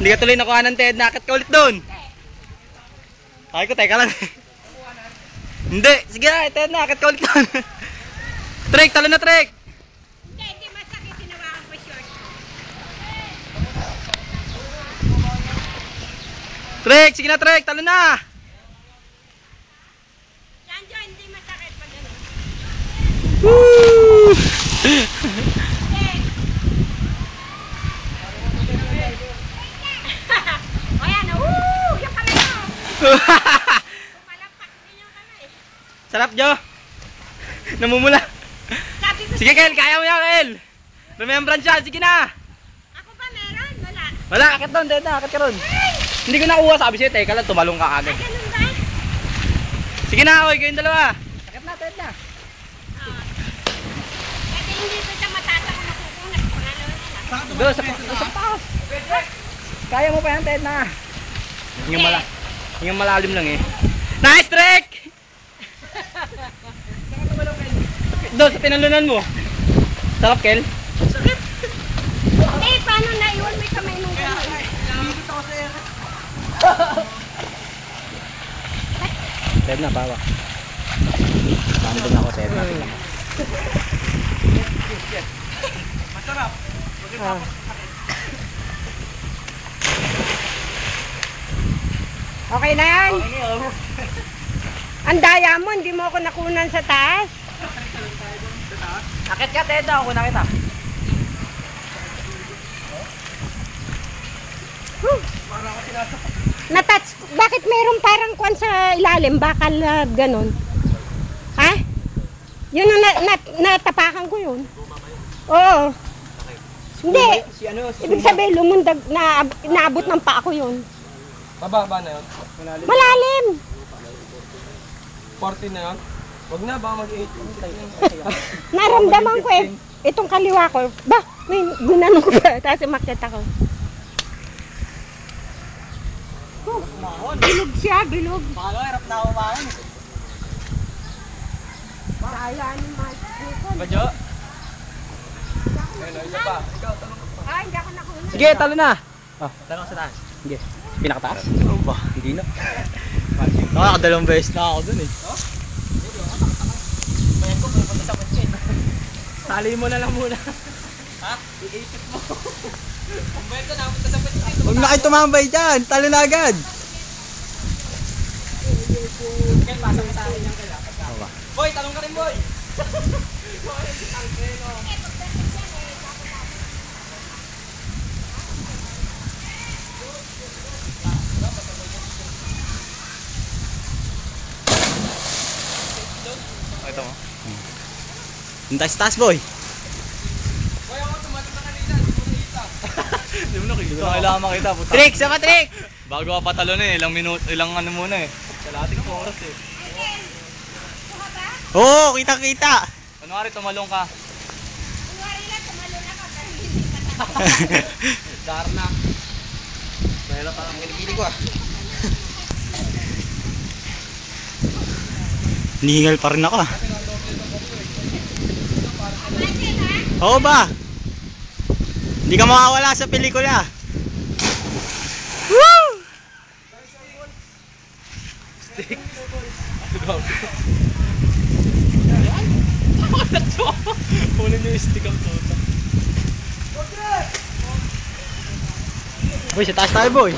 Hindi ka tuloy nakuha ng Ted. Nakit ka ulit doon. Ay ko, teka lang. Hindi. Sige na, Ted. Nakit ka ulit doon. Trek, talo na Trek. Hindi masakit. Hinawakan ko short. Trek, sige na Trek. Talo na. Janjo, hindi masakit pag gano'n. Woo! O yan, yung kamay mo. Pumalakpak din yung kamay. Sarap, Jo. Namumula. Sabi ko Sige, Kel. Kaya mo yan, Kel. Remembrance yan. Sige na. ako pa meron? Wala. Wala, akit doon. Ted na, akit ka ron. Hindi ko nakuha. Sabi sa'yo, teka lang, tumalong ka agad. Ganun ba? Sige na, oy. Kayong dalawa. Akit na, Ted na. Kasi hindi ko siya matasa kung makukunat. Pangalawa na. Doon, sa taas. Kaya mo pa yan, Ted na. Yung malalim lang eh. Nice trick! Doon, sa pinalunan mo. Sarap, Kel. Eh, paano naiwan mo yung kamay nung gano'n? Ted na, bawa. Nandun ako, Ted na. Masarap. Okay na yan. Ang daya mo, hindi mo ako nakunan sa taas. Akit ka, Ted na. Ako na kita. Natouch, bakit meron parang kwan sa ilalim? Bakal na ganun. Ha? Yun ang natapakan ko yun. Oo. Hindi. Ibig sabihin, lumundag, naabot ng paa ko yun. Mababa na yun? Malalim. 40 na yun? Huwag na, baka mag-8. Naramdaman ko eh. Itong kaliwa ko. Ba, may gunanong ko pa. Tapos umakyat ako. Oh, bilog siya, bilog. Paano, hirap na ako maon. Daya ni Mike. Badyo? Ayun, isa pa. Ikaw, tanong ka pa. Ay, hindi ako nakunan. Sige, talo na. Oh, tanong sa taas. Sige. Pinakataas? Oo ba? Hindi na. Nakakadalawang beses na ako dun eh. Tali mo na lang muna. Ha? Iisip mo. Kumbay ko na, punta sa pwede. Huwag na kayo tumambay dyan. Talo na agad. Ken, pasok ka sa akin yung kailangan. Boy, talong ka rin, boy. Ito mo. Taas taas boy. Boy, ako tumating na kanina. Hindi mo nakita. Hindi mo nakikita. Hindi ko kailangan makita. Trick, sama trick! Bago ka patalo na eh. Ilang minuto, ilang ano muna eh. Kalating oras eh. Oo, kita-kita! Ano nga rin, tumalong ka. Kunwari lang, tumalon ako, pero hindi pa Darna. Dahil na parang kilikili ko ah. Nihingal pa rin ako ah. Oo ba? Hindi ka mawawala sa pelikula. Woo! Stick. Kunin niyo yung stick ang tota. Boy, sa taas tayo boy.